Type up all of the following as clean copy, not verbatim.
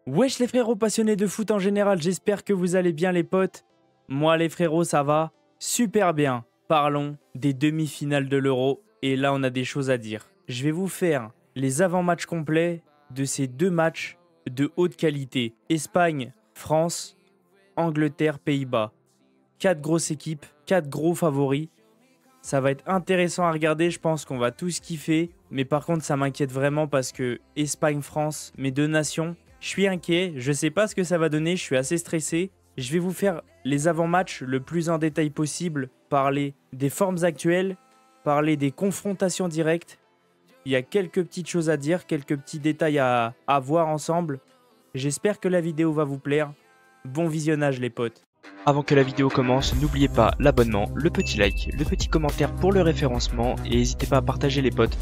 Wesh les frérots passionnés de foot en général, j'espère que vous allez bien les potes. Moi les frérots ça va super bien. Parlons des demi-finales de l'Euro et là on a des choses à dire. Je vais vous faire les avant-matchs complets de ces deux matchs de haute qualité. Espagne, France, Angleterre, Pays-Bas. 4 grosses équipes, 4 gros favoris. Ça va être intéressant à regarder, je pense qu'on va tous kiffer. Mais par contre ça m'inquiète vraiment parce que Espagne-France, mes deux nations... Je suis inquiet, je sais pas ce que ça va donner, je suis assez stressé. Je vais vous faire les avant-matchs le plus en détail possible, parler des formes actuelles, parler des confrontations directes. Il y a quelques petites choses à dire, quelques petits détails à voir ensemble. J'espère que la vidéo va vous plaire. Bon visionnage les potes. Avant que la vidéo commence, n'oubliez pas l'abonnement, le petit like, le petit commentaire pour le référencement et n'hésitez pas à partager les potes.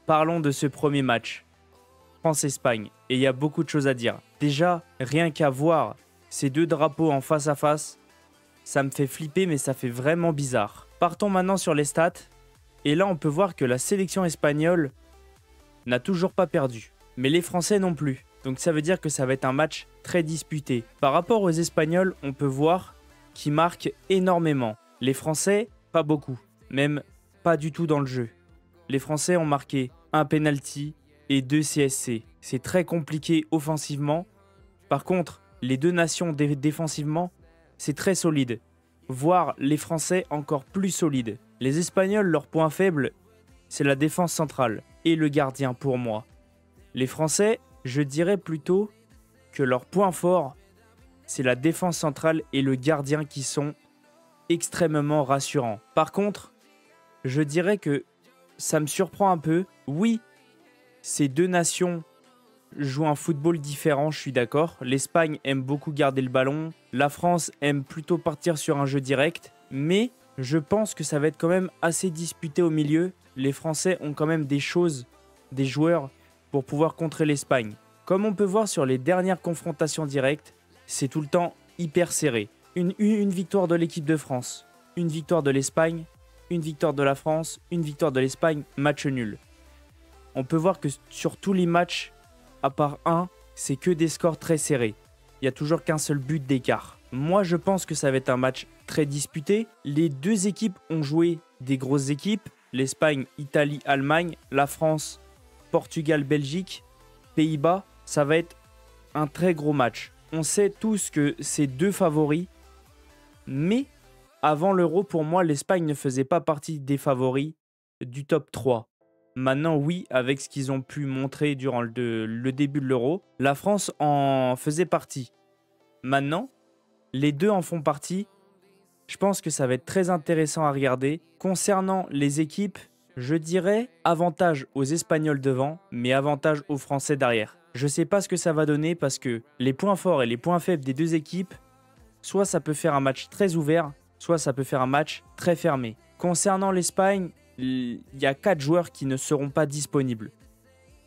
Parlons de ce premier match. France-Espagne, et il y a beaucoup de choses à dire. Déjà, rien qu'à voir ces deux drapeaux en face à face, ça me fait flipper mais ça fait vraiment bizarre. Partons maintenant sur les stats, et là on peut voir que la sélection espagnole n'a toujours pas perdu, mais les Français non plus. Donc ça veut dire que ça va être un match très disputé. Par rapport aux Espagnols, on peut voir qu'ils marquent énormément. Les Français, pas beaucoup, même pas du tout dans le jeu. Les Français ont marqué un penalty et 2 CSC. C'est très compliqué offensivement. Par contre, les deux nations défensivement, c'est très solide. Voire les Français encore plus solides. Les Espagnols, leur point faible, c'est la défense centrale et le gardien pour moi. Les Français, je dirais plutôt que leur point fort, c'est la défense centrale et le gardien qui sont extrêmement rassurants. Par contre, je dirais que ça me surprend un peu. Oui, ces deux nations jouent un football différent, je suis d'accord. L'Espagne aime beaucoup garder le ballon. La France aime plutôt partir sur un jeu direct. Mais je pense que ça va être quand même assez disputé au milieu. Les Français ont quand même des choses, des joueurs pour pouvoir contrer l'Espagne. Comme on peut voir sur les dernières confrontations directes, c'est tout le temps hyper serré. Une victoire de l'équipe de France, une victoire de l'Espagne, une victoire de la France, une victoire de l'Espagne, match nul. On peut voir que sur tous les matchs, à part un, c'est que des scores très serrés. Il n'y a toujours qu'un seul but d'écart. Moi, je pense que ça va être un match très disputé. Les deux équipes ont joué des grosses équipes. L'Espagne, Italie, Allemagne. La France, Portugal, Belgique, Pays-Bas. Ça va être un très gros match. On sait tous que c'est deux favoris. Mais avant l'Euro, pour moi, l'Espagne ne faisait pas partie des favoris du top 3. Maintenant, oui, avec ce qu'ils ont pu montrer durant le début de l'Euro, la France en faisait partie. Maintenant, les deux en font partie. Je pense que ça va être très intéressant à regarder. Concernant les équipes, je dirais avantage aux Espagnols devant, mais avantage aux Français derrière. Je ne sais pas ce que ça va donner parce que les points forts et les points faibles des deux équipes, soit ça peut faire un match très ouvert, soit ça peut faire un match très fermé. Concernant l'Espagne, il y a 4 joueurs qui ne seront pas disponibles.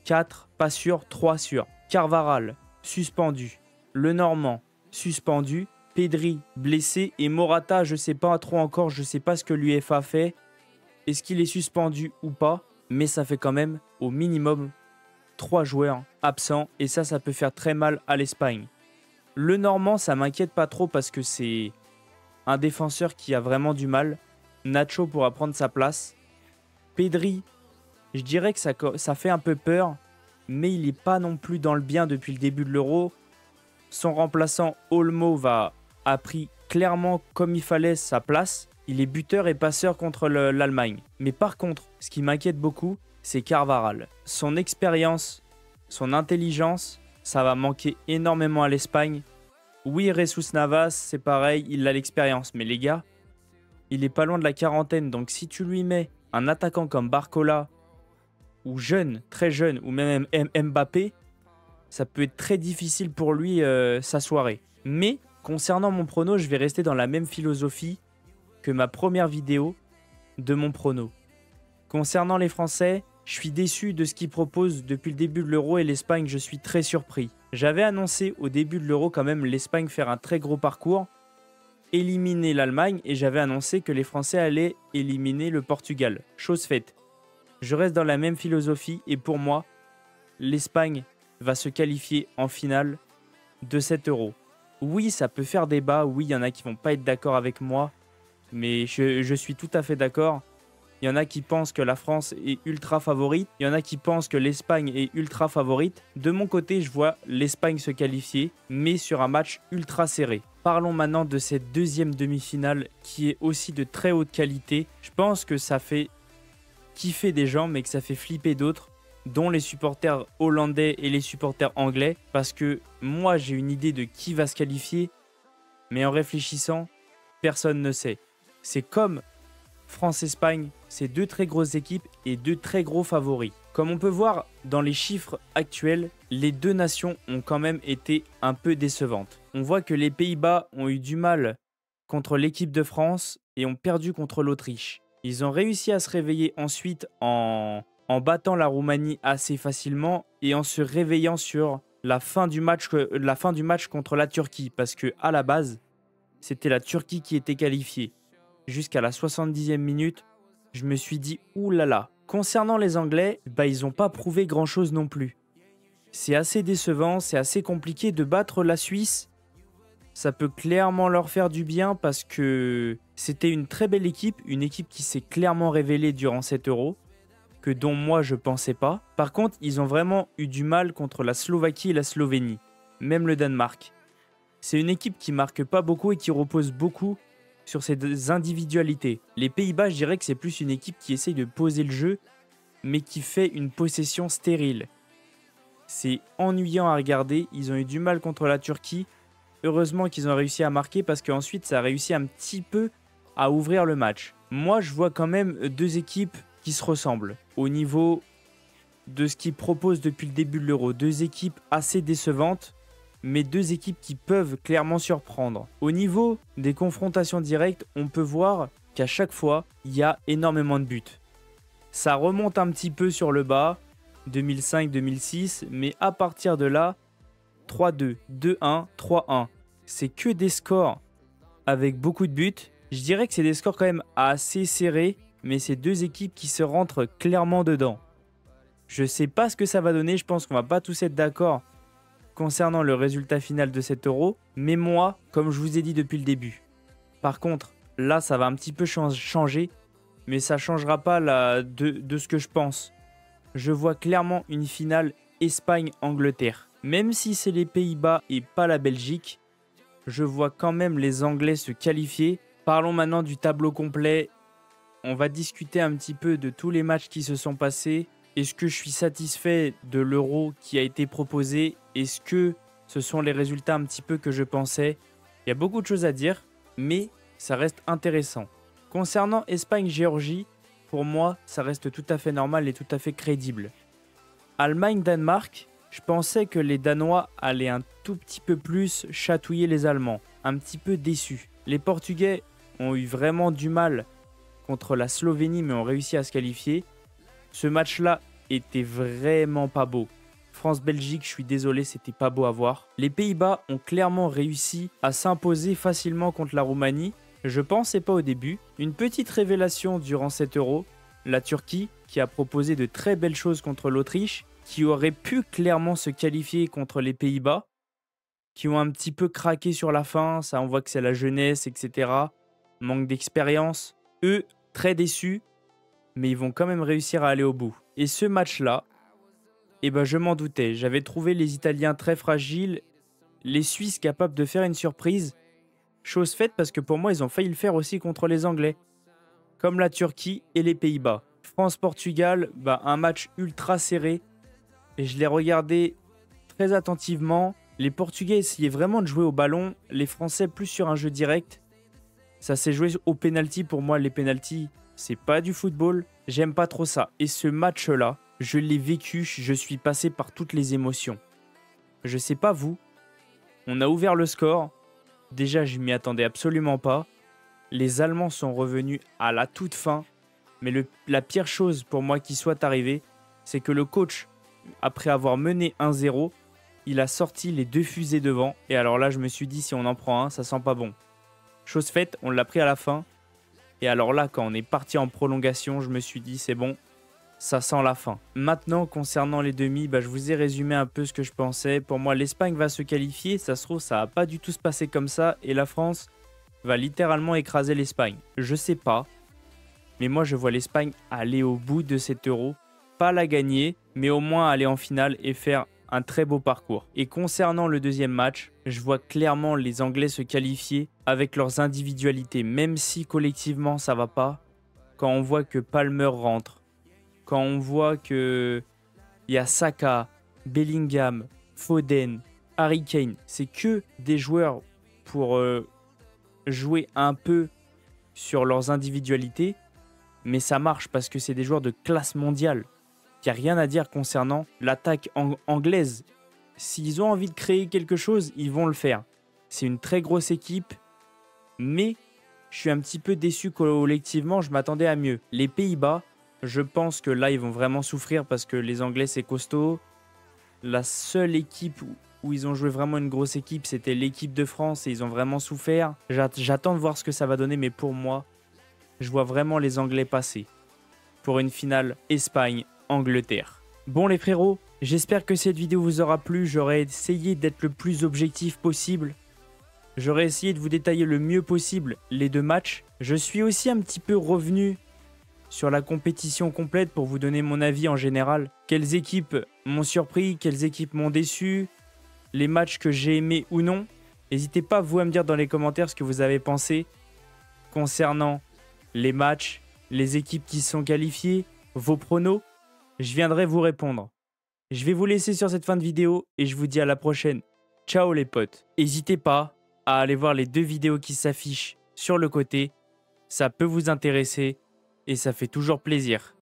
4, pas sûr, 3 sûrs. Carvajal, suspendu. Lenormand, suspendu. Pedri, blessé. Et Morata, je ne sais pas trop encore, je ne sais pas ce que l'UEFA fait. Est-ce qu'il est suspendu ou pas? Mais ça fait quand même au minimum 3 joueurs absents. Et ça peut faire très mal à l'Espagne. Lenormand, ça m'inquiète pas trop parce que c'est un défenseur qui a vraiment du mal. Nacho pourra prendre sa place. Pedri, je dirais que ça fait un peu peur, mais il n'est pas non plus dans le bien depuis le début de l'Euro. Son remplaçant Olmo a pris clairement comme il fallait sa place. Il est buteur et passeur contre l'Allemagne. Mais par contre, ce qui m'inquiète beaucoup, c'est Carvajal. Son expérience, son intelligence, ça va manquer énormément à l'Espagne. Oui, Jesus Navas, c'est pareil, il a l'expérience. Mais les gars, il est pas loin de la quarantaine. Donc si tu lui mets un attaquant comme Barcola, ou jeune, très jeune, ou même Mbappé, ça peut être très difficile pour lui sa soirée. Mais concernant mon prono, je vais rester dans la même philosophie que ma première vidéo de mon prono. Concernant les Français, je suis déçu de ce qu'ils proposent depuis le début de l'Euro et l'Espagne, je suis très surpris. J'avais annoncé au début de l'Euro quand même l'Espagne faire un très gros parcours. éliminer l'Allemagne et j'avais annoncé que les Français allaient éliminer le Portugal. Chose faite. Je reste dans la même philosophie et pour moi, l'Espagne va se qualifier en finale de cet Euro. Oui, ça peut faire débat, oui, il y en a qui vont pas être d'accord avec moi, mais je suis tout à fait d'accord. Il y en a qui pensent que la France est ultra favorite, il y en a qui pensent que l'Espagne est ultra favorite. De mon côté, je vois l'Espagne se qualifier, mais sur un match ultra serré. Parlons maintenant de cette deuxième demi-finale qui est aussi de très haute qualité. Je pense que ça fait kiffer des gens, mais que ça fait flipper d'autres, dont les supporters hollandais et les supporters anglais, parce que moi j'ai une idée de qui va se qualifier, mais en réfléchissant, personne ne sait. C'est comme France-Espagne, c'est deux très grosses équipes et deux très gros favoris. Comme on peut voir dans les chiffres actuels, les deux nations ont quand même été un peu décevantes. On voit que les Pays-Bas ont eu du mal contre l'équipe de France et ont perdu contre l'Autriche. Ils ont réussi à se réveiller ensuite en battant la Roumanie assez facilement et en se réveillant sur la fin du match contre la Turquie, parce que à la base, c'était la Turquie qui était qualifiée. Jusqu'à la 70e minute, je me suis dit « Ouh là là ». Concernant les Anglais, ils n'ont pas prouvé grand-chose non plus. C'est assez décevant, c'est assez compliqué de battre la Suisse. Ça peut clairement leur faire du bien parce que c'était une très belle équipe, une équipe qui s'est clairement révélée durant cet Euro, dont moi je pensais pas. Par contre, ils ont vraiment eu du mal contre la Slovaquie et la Slovénie, même le Danemark. C'est une équipe qui marque pas beaucoup et qui repose beaucoup sur ses individualités. Les Pays-Bas, je dirais que c'est plus une équipe qui essaye de poser le jeu, mais qui fait une possession stérile. C'est ennuyant à regarder, ils ont eu du mal contre la Turquie. Heureusement qu'ils ont réussi à marquer parce qu'ensuite ça a réussi un petit peu à ouvrir le match. Moi, je vois quand même deux équipes qui se ressemblent au niveau de ce qu'ils proposent depuis le début de l'Euro. Deux équipes assez décevantes, mais deux équipes qui peuvent clairement surprendre. Au niveau des confrontations directes, on peut voir qu'à chaque fois, il y a énormément de buts. Ça remonte un petit peu sur le bas, 2005-2006, mais à partir de là, 3-2, 2-1, 3-1. C'est que des scores avec beaucoup de buts. Je dirais que c'est des scores quand même assez serrés, mais c'est deux équipes qui se rentrent clairement dedans. Je sais pas ce que ça va donner, je pense qu'on va pas tous être d'accord concernant le résultat final de cet Euro, mais moi, comme je vous ai dit depuis le début. Par contre, là, ça va un petit peu changer, mais ça changera pas de ce que je pense. Je vois clairement une finale Espagne-Angleterre. Même si c'est les Pays-Bas et pas la Belgique, je vois quand même les Anglais se qualifier. Parlons maintenant du tableau complet. On va discuter un petit peu de tous les matchs qui se sont passés. Est-ce que je suis satisfait de l'Euro qui a été proposé? Est-ce que ce sont les résultats un petit peu que je pensais? Il y a beaucoup de choses à dire, mais ça reste intéressant. Concernant Espagne-Géorgie, pour moi, ça reste tout à fait normal et tout à fait crédible. Allemagne-Danemark, je pensais que les Danois allaient un tout petit peu plus chatouiller les Allemands. Un petit peu déçus. Les Portugais ont eu vraiment du mal contre la Slovénie, mais ont réussi à se qualifier. Ce match-là était vraiment pas beau. France-Belgique, je suis désolé, c'était pas beau à voir. Les Pays-Bas ont clairement réussi à s'imposer facilement contre la Roumanie. Je pensais pas au début. Une petite révélation durant cet Euro, la Turquie, qui a proposé de très belles choses contre l'Autriche, qui aurait pu clairement se qualifier contre les Pays-Bas, qui ont un petit peu craqué sur la fin. Ça, on voit que c'est la jeunesse, etc. Manque d'expérience. Eux, très déçus, mais ils vont quand même réussir à aller au bout. Et ce match-là, je m'en doutais. J'avais trouvé les Italiens très fragiles, les Suisses capables de faire une surprise. Chose faite parce que pour moi, ils ont failli le faire aussi contre les Anglais, comme la Turquie et les Pays-Bas. France-Portugal, un match ultra serré. Et je l'ai regardé très attentivement. Les Portugais essayaient vraiment de jouer au ballon, les Français plus sur un jeu direct. Ça s'est joué au penalty. Pour moi, les penalties, c'est pas du football. J'aime pas trop ça. Et ce match-là, je l'ai vécu, je suis passé par toutes les émotions. Je sais pas vous, on a ouvert le score. Déjà, je m'y attendais absolument pas. Les Allemands sont revenus à la toute fin. Mais la pire chose pour moi qui soit arrivée, c'est que le coach, après avoir mené 1-0, il a sorti les deux fusées devant. Et alors là, je me suis dit, si on en prend un, ça sent pas bon. Chose faite, on l'a pris à la fin. Et alors là, quand on est parti en prolongation, je me suis dit, c'est bon, ça sent la fin. Maintenant, concernant les demi, je vous ai résumé un peu ce que je pensais. Pour moi, l'Espagne va se qualifier. Ça se trouve, ça va pas du tout se passer comme ça. Et la France va littéralement écraser l'Espagne. Je sais pas. Mais moi, je vois l'Espagne aller au bout de cet Euro. Pas la gagner, mais au moins aller en finale et faire un très beau parcours. Et concernant le deuxième match, je vois clairement les Anglais se qualifier avec leurs individualités. Même si collectivement, ça va pas. Quand on voit que Palmer rentre, quand on voit que il y a Saka, Bellingham, Foden, Harry Kane, c'est que des joueurs pour jouer un peu sur leurs individualités, mais ça marche parce que c'est des joueurs de classe mondiale. Il n'y a rien à dire concernant l'attaque anglaise. S'ils ont envie de créer quelque chose, ils vont le faire. C'est une très grosse équipe, mais je suis un petit peu déçu collectivement, je m'attendais à mieux. Les Pays-Bas, je pense que là, ils vont vraiment souffrir parce que les Anglais, c'est costaud. La seule équipe où ils ont joué vraiment une grosse équipe, c'était l'équipe de France et ils ont vraiment souffert. J'attends de voir ce que ça va donner, mais pour moi, je vois vraiment les Anglais passer pour une finale Espagne-Angleterre. Bon les frérots, j'espère que cette vidéo vous aura plu. J'aurais essayé d'être le plus objectif possible. J'aurais essayé de vous détailler le mieux possible les deux matchs. Je suis aussi un petit peu revenu sur la compétition complète pour vous donner mon avis en général. Quelles équipes m'ont surpris, quelles équipes m'ont déçu, les matchs que j'ai aimés ou non. N'hésitez pas vous à me dire dans les commentaires ce que vous avez pensé concernant les matchs, les équipes qui se sont qualifiées, vos pronos. Je viendrai vous répondre. Je vais vous laisser sur cette fin de vidéo et je vous dis à la prochaine. Ciao les potes. N'hésitez pas à aller voir les deux vidéos qui s'affichent sur le côté. Ça peut vous intéresser et ça fait toujours plaisir.